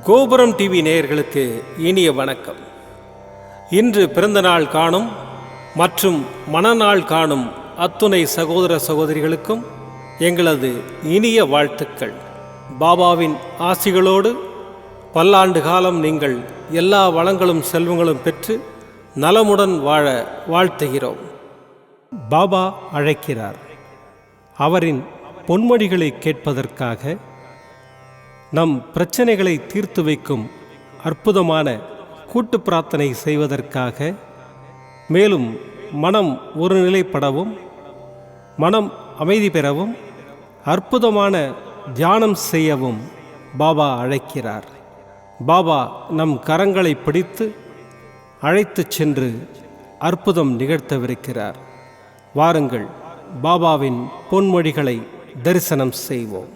கோபுரம் டிவி நேயர்களுக்கு இனிய வணக்கம். இன்று பிறந்தநாள் காணும் மற்றும் மணநாள் காணும் அத்துணை சகோதர சகோதரிகளுக்கும் எங்களது இனிய வாழ்த்துக்கள். பாபாவின் ஆசிகளோடு பல்லாண்டு காலம் நீங்கள் எல்லா வளங்களும் செல்வங்களும் பெற்று நலமுடன் வாழ வாழ்த்துகிறோம். பாபா அழைக்கிறார். அவரின் பொன்மொழிகளை கேட்பதற்காக, நம் பிரச்சனைகளை தீர்த்து வைக்கும் அற்புதமான கூட்டு பிரார்த்தனை செய்வதற்காக, மேலும் மனம் ஒருநிலைப்படவும் மனம் அமைதி பெறவும் அற்புதமான தியானம் செய்யவும் பாபா அழைக்கிறார். பாபா நம் கரங்களை பிடித்து அழைத்து சென்று அற்புதம் நிகழ்த்தவிருக்கிறார். வாருங்கள், பாபாவின் பொன்மொழிகளை தரிசனம் செய்வோம்.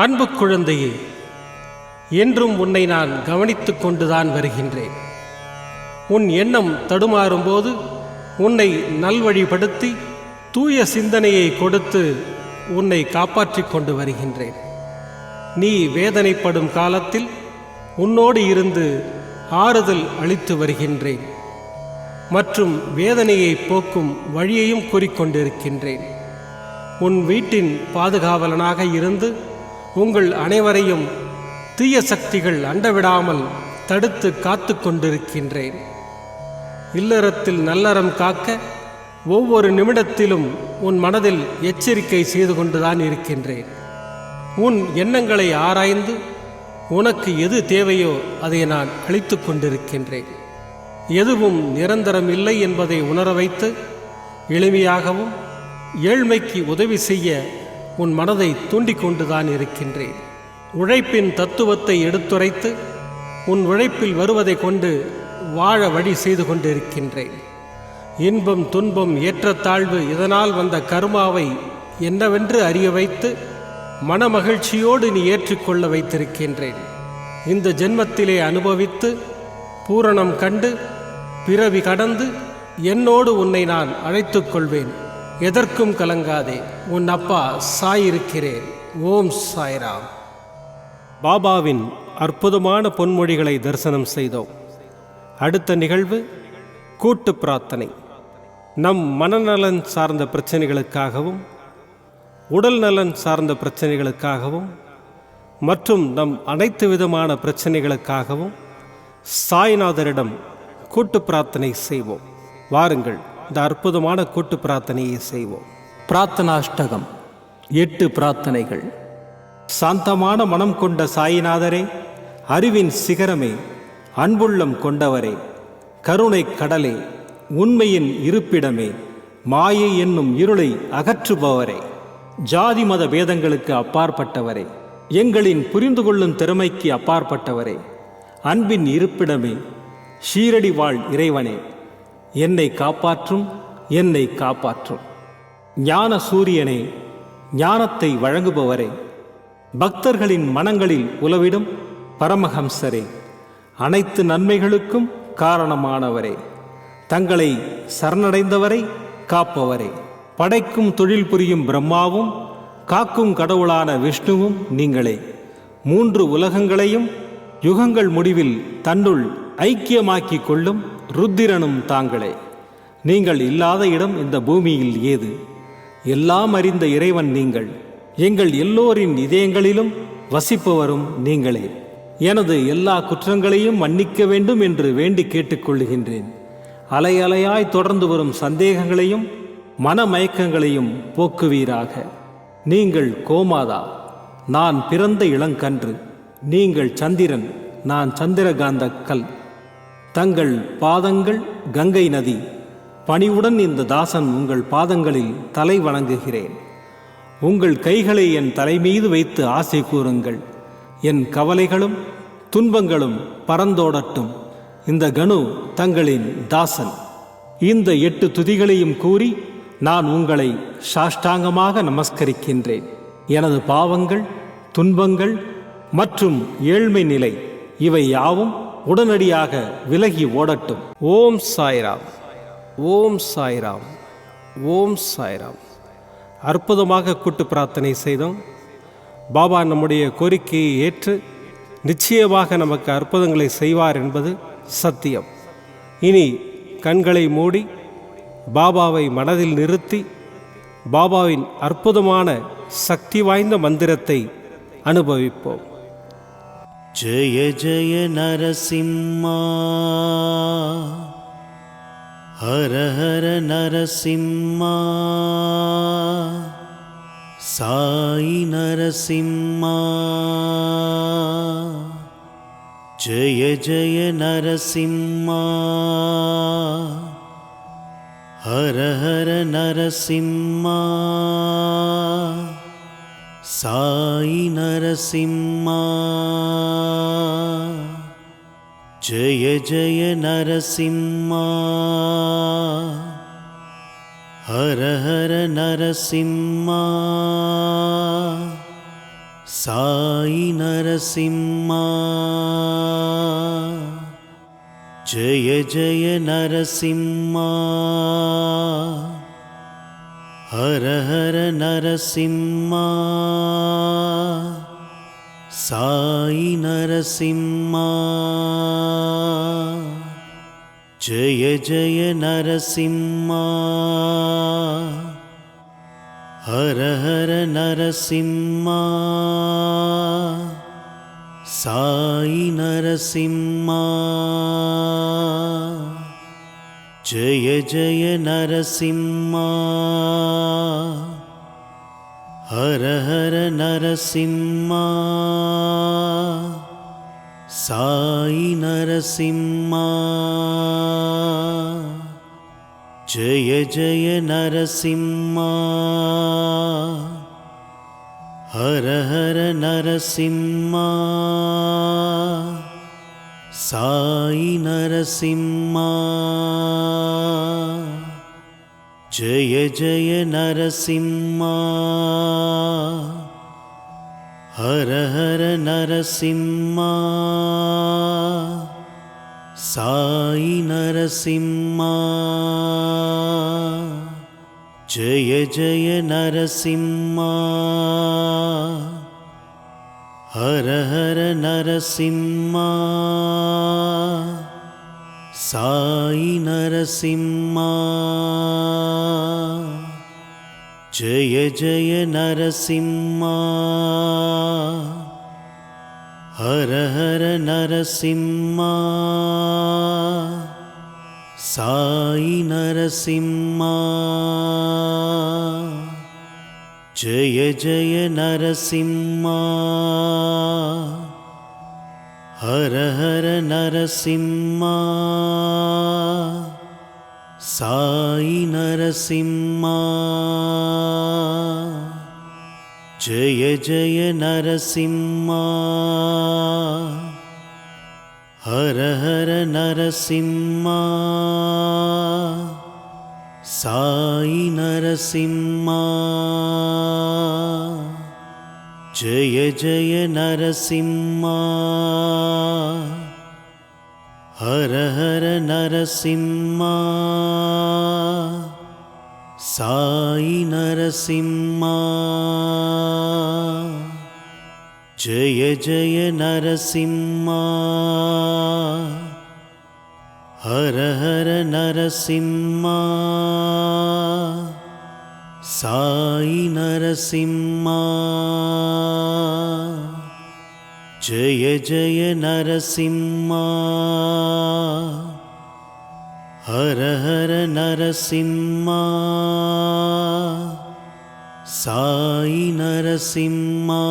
அன்பு குழந்தையே, என்றும் உன்னை நான் கவனித்து கொண்டுதான் வருகின்றேன். உன் எண்ணம் தடுமாறும்போது உன்னை நல்வழிப்படுத்தி தூய சிந்தனையை கொடுத்து உன்னை காப்பாற்றிக் கொண்டு வருகின்றேன். நீ வேதனைப்படும் காலத்தில் உன்னோடு இருந்து ஆறுதல் அளித்து வருகின்றேன் மற்றும் வேதனையை போக்கும் வழியையும் கூறிக்கொண்டிருக்கின்றேன். உன் வீட்டின் பாதுகாவலனாக இருந்து உங்கள் அனைவரையும் தீய சக்திகள் அண்டவிடாமல் தடுத்து காத்து கொண்டிருக்கின்றேன். இல்லறத்தில் நல்லறம் காக்க ஒவ்வொரு நிமிடத்திலும் உன் மனதில் எச்சரிக்கை செய்து கொண்டுதான் இருக்கின்றேன். உன் எண்ணங்களை ஆராய்ந்து உனக்கு எது தேவையோ அதை நான் அளித்து கொண்டிருக்கின்றேன். எதுவும் நிரந்தரம் இல்லை என்பதை உணர வைத்து எளிமையாகவும் ஏழ்மைக்கு உதவி செய்ய உன் மனதை தூண்டிக்கொண்டுதான் இருக்கின்றேன். உழைப்பின் தத்துவத்தை எடுத்துரைத்து உன் உழைப்பில் வருவதை கொண்டு வாழ வழி செய்து கொண்டிருக்கின்றேன். இன்பம் துன்பம் ஏற்றத்தாழ்வு இதனால் வந்த கர்மாவை என்னவென்று அறிய வைத்து மனமகிழ்ச்சியோடு நீ ஏற்றுக்கொள்ள வைத்திருக்கின்றேன். இந்த ஜென்மத்திலே அனுபவித்து பூரணம் கண்டு பிறவி கடந்து என்னோடு உன்னை நான் அழைத்துக் கொள்வேன். எதற்கும் கலங்காதே, உன் அப்பா சாயிருக்கிறேன். ஓம் சாய்ராம். பாபாவின் அற்புதமான பொன்மொழிகளை தரிசனம் செய்தோம். அடுத்த நிகழ்வு கூட்டு பிரார்த்தனை. நம் மனநலன் சார்ந்த பிரச்சனைகளுக்காகவும் உடல் நலன் சார்ந்த பிரச்சனைகளுக்காகவும் மற்றும் நம் அனைத்து விதமான பிரச்சனைகளுக்காகவும் சாய்நாதரிடம் கூட்டு பிரார்த்தனை செய்வோம். வாருங்கள், இந்த அற்புதமான கூட்டு பிரார்த்தனையை செய்வோம். பிரார்த்தனாஷ்டகம். 8 பிரார்த்தனைகள். சாந்தமான மனம் கொண்ட சாயிநாதரே, அறிவின் சிகரமே, அன்புள்ளம் கொண்டவரே, கருணை கடலே, உண்மையின் இருப்பிடமே, மாயை என்னும் இருளை அகற்றுபவரே, ஜாதி மத பேதங்களுக்கு அப்பாற்பட்டவரே, எங்களின் புரிந்து கொள்ளும் திறமைக்கு அப்பாற்பட்டவரே, அன்பின் இருப்பிடமே, ஷீரடி வாழ் இறைவனே, என்னை காப்பாற்றும், என்னை காப்பாற்றும். ஞான சூரியனே, ஞானத்தை வழங்குபவரே, பக்தர்களின் மனங்களில் உலவிடும் பரமஹம்சரே, அனைத்து நன்மைகளுக்கும் காரணமானவரே, தங்களை சரணடைந்தவரை காப்பவரே, படைக்கும் தொழில் புரியும் பிரம்மாவும் காக்கும் கடவுளான விஷ்ணுவும் நீங்களே, 3 உலகங்களையும் யுகங்கள் முடிவில் தன்னுள் ஐக்கியமாக்கிக் கொள்ளும் ருத்திரனும் தாங்களே. நீங்கள் இல்லாத இடம் இந்த பூமியில் ஏது? எல்லாம் அறிந்த இறைவன் நீங்கள். எங்கள் எல்லோரின் இதயங்களிலும் வசிப்பவரும் நீங்களே. எனது எல்லா குற்றங்களையும் மன்னிக்க வேண்டும் என்று வேண்டி கேட்டுக்கொள்ளுகின்றேன். அலை அலையாய் தொடர்ந்து வரும் சந்தேகங்களையும் மனமயக்கங்களையும் போக்குவீராக. நீங்கள் கோமாதா, நான் பிறந்த இளங்கன்று. நீங்கள் சந்திரன், நான் சந்திரகாந்த கல். தங்கள் பாதங்கள் கங்கை நதி. பணிவுடன் இந்த தாசன் உங்கள் பாதங்களில் தலை வணங்குகிறேன். உங்கள் கைகளை என் தலைமீது வைத்து ஆசை கூறுங்கள். என் கவலைகளும் துன்பங்களும் பறந்தோடட்டும். இந்த கணு தங்களின் தாசன். இந்த 8 துதிகளையும் கூறி நான் உங்களை சாஷ்டாங்கமாக நமஸ்கரிக்கின்றேன். எனது பாவங்கள், துன்பங்கள் மற்றும் ஏழ்மை நிலை இவை யாவும் உடனடியாக விலகி ஓடட்டும். ஓம் சாய்ராம், ஓம் சாய்ராம், ஓம் சாய்ராம். அற்புதமாக கூட்டு பிரார்த்தனை செய்தோம். பாபா நம்முடைய கோரிக்கையை ஏற்று நிச்சயமாக நமக்கு அற்புதங்களை செய்வார் என்பது சத்தியம். இனி கண்களை மூடி பாபாவை மனதில் நிறுத்தி பாபாவின் அற்புதமான சக்தி வாய்ந்த மந்திரத்தை அனுபவிப்போம். ஜெய ஜெய நரசிம்மா, ஹர ஹர நரசிம்மா, சாயி நரசிம்மா. ஜெய ஜெய நரசிம்மா, ஹர ஹர நரசிம்மா, சாயி நரசிம்மா. ஜெய ஜெய நரசிம்மா, ஹர ஹர நரசிம்மா, சாயி நரசிம்மா. ஜெய ஜெய நரசிம்மா, ஹர ஹர நரசிம்மா, சாயி நரசிம்மா. ஜெய ஜெய நரசிம்மா, ஹர ஹர நரசிம்மா, சாயி நரசிம்மா. ஜெய ஜெய நரசிம்மா, ஹர ஹர நரசிம்மா, சாயி நரசிம்மா. ஜெய ஜெய நரசிம்மா, ஹர ஹர நரசிம்மா, சாயி நரசிம்மா. ஜெய ஜெய நரசிம்மா, ஹர ஹர நரசிம்மா, சாயி நரசிம்மா. ஜெய ஜெய நரசிம்மா, ஹர ஹர நரசிம்மா, சாயி நரசிம்மா. ஜெய ஜெய நரசிம்மா, ஹர ஹர நரசிம்மா, சாயி நரசிம்மா. ஜெய ஜெய நரசிம்மா, ஹர ஹர நரசிம்மா, சாயி நரசிம்மா. ஜெய ஜெய நரசிம்மா, ஹர ஹர நரசிம்மா, சாயி நரசிம்மா. ஜெய ஜெய நரசிம்மா, ஹர ஹர நரசிம்மா, சாயி நரசிம்மா. ஜெய ஜெய நரசிம்மா, ஹர ஹர நரசிம்மா, சாயி நரசிம்மா. ஜெய ஜெய நரசிம்மா, ஹர ஹர நரசிம்மா, சாயி நரசிம்மா.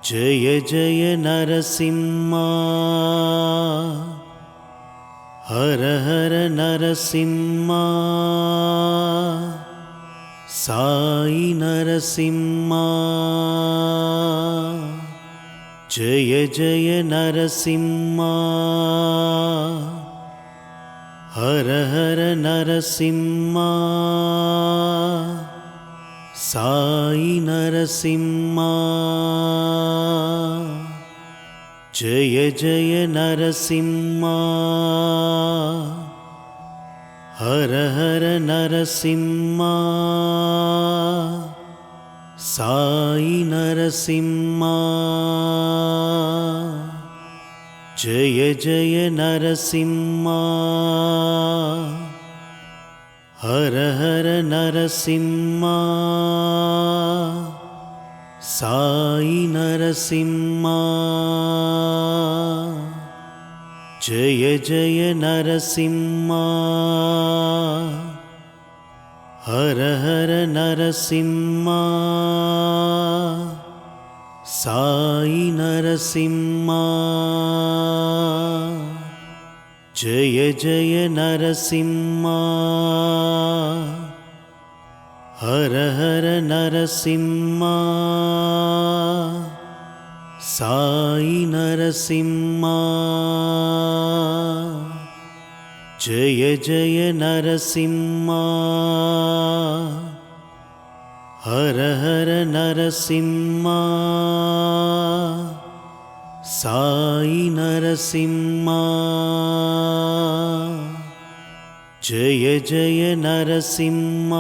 ஜெய ஜெய நரசிம்மா, ஹர ஹர நரசிம்மா, சாயி நரசிம்மா. ஜெய ஜெய நரசிம்மா, ஹர ஹர நரசிம்மா, சாயி நரசிம்மா. ஜெய ஜெய நரசிம்மா, ஹர ஹர நரசிம்மா, సాయి నరసింహ జయ జయ నరసింహ హర హర నరసింహ సాయి నరసింహ జయ జయ నరసింహ హర హర నరసింహ సాయి నరసింహ జయ జయ నరసింహ హర హర నరసింహ సాయి నరసింహ జయ జయ నరసింహ హర హర నరసింహ సాయి నరసింహ జయ జయ నరసింహ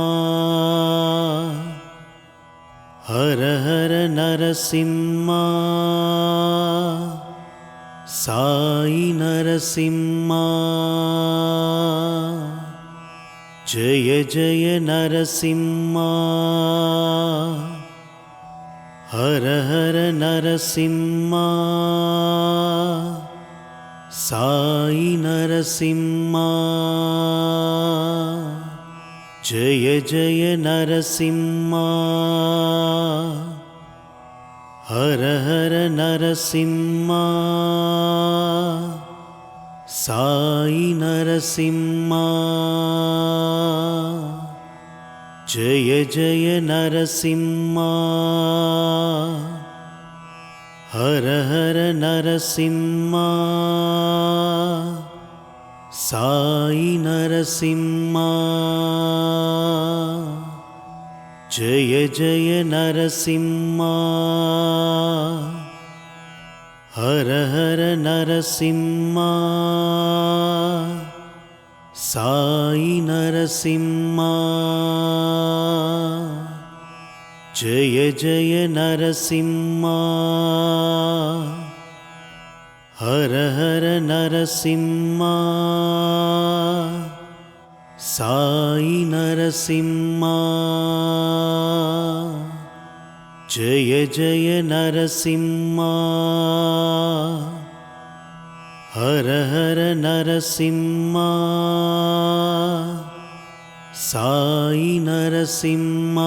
హర హర నరసింహ సాయి నరసింహ జయ జయ నరసింహ హర హర నరసింహ సాయి నరసింహ జయ జయ నరసింహ హర హర నరసింహ సాయి నరసింహ జయ జయ నరసింహ హర హర నరసింహ సాయి నరసింహ జయ జయ నరసింహ హర హర నరసింహ సాయి నరసింహ జయ జయ నరసింహ హర హర నరసింహ సాయి నరసింహ జయ జయ నరసింహ హర హర నరసింహ సాయి నరసింహ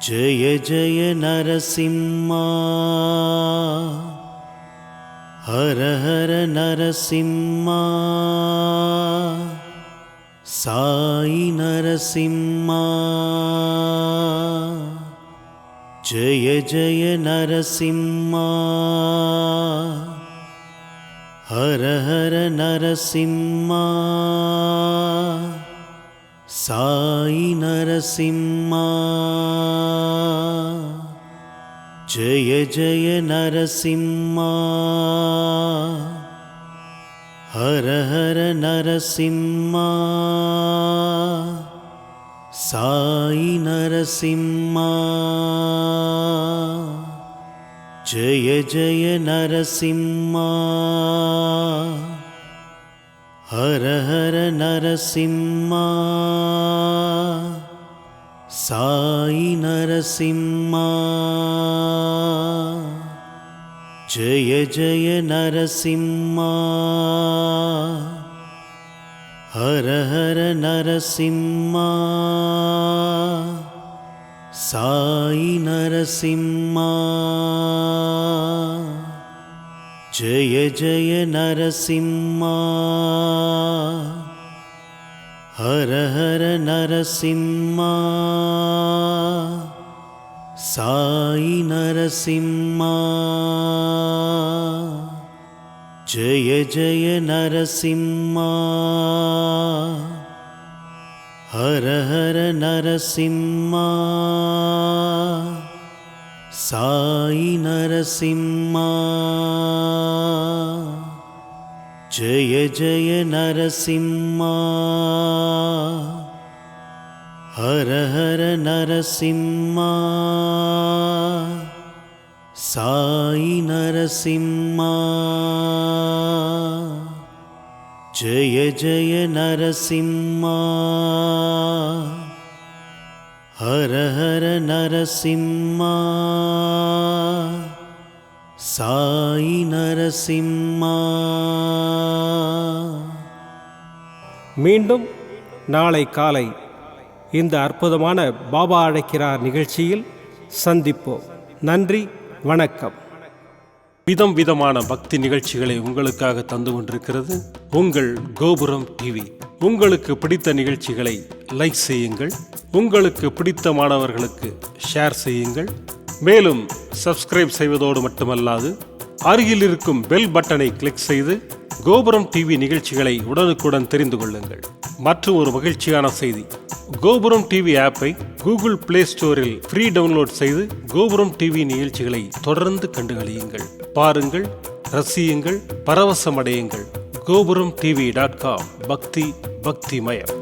జయ జయ నరసింహ హర హర నరసింహ సాయి నరసింహ జయ జయ నరసింహ హర హర నరసింహ సాయి నరసింహ జయ జయ నరసింహ హర హర నరసింహ సాయి నరసింహ జయ జయ నరసింహ హర హర నరసింహ సాయి నరసింహ జయ జయ నరసింహ హర హర నరసింహ సాయి నరసింహ జయ జయ నరసింహ హర హర నరసింహ సాయి నరసింహ జయ జయ నరసింహ హర హర నరసింహ సాయి నరసింహ జయ జయ నరసింహ हर हर नरसिंहा साई नरसिंहा जय जय नरसिंहा हर हर नरसिंहा साई नरसिंहा மீண்டும் நாளை காலை இந்த அற்புதமான பாபா அழைக்கிறார் நிகழ்ச்சியில் சந்திப்போம். நன்றி, வணக்கம். விதம் விதமான பக்தி நிகழ்ச்சிகளை உங்களுக்காக தந்து கொண்டிருக்கிறது உங்கள் கோபுரம் டிவி. உங்களுக்கு பிடித்த நிகழ்ச்சிகளை லைக் செய்யுங்கள், உங்களுக்கு பிடித்த மாணவர்களுக்கு ஷேர் செய்யுங்கள். மேலும் சப்ஸ்கிரைப் செய்வதோடு மட்டுமல்லாது அருகில் இருக்கும் பெல் பட்டனை கிளிக் செய்து கோபுரம் டிவி நிகழ்ச்சிகளை உடனுக்குடன் தெரிந்து கொள்ளுங்கள். மற்றும் ஒரு மகிழ்ச்சியான செய்தி, கோபுரம் டிவி ஆப்பை கூகுள் பிளே ஸ்டோரில் ஃப்ரீ டவுன்லோட் செய்து கோபுரம் டிவி நிகழ்ச்சிகளை தொடர்ந்து கண்டுகளியுங்கள், பாருங்கள், ரசியுங்கள், பரவசமடையுங்கள். gopuramtv.com பக்தி பக்திமயம்.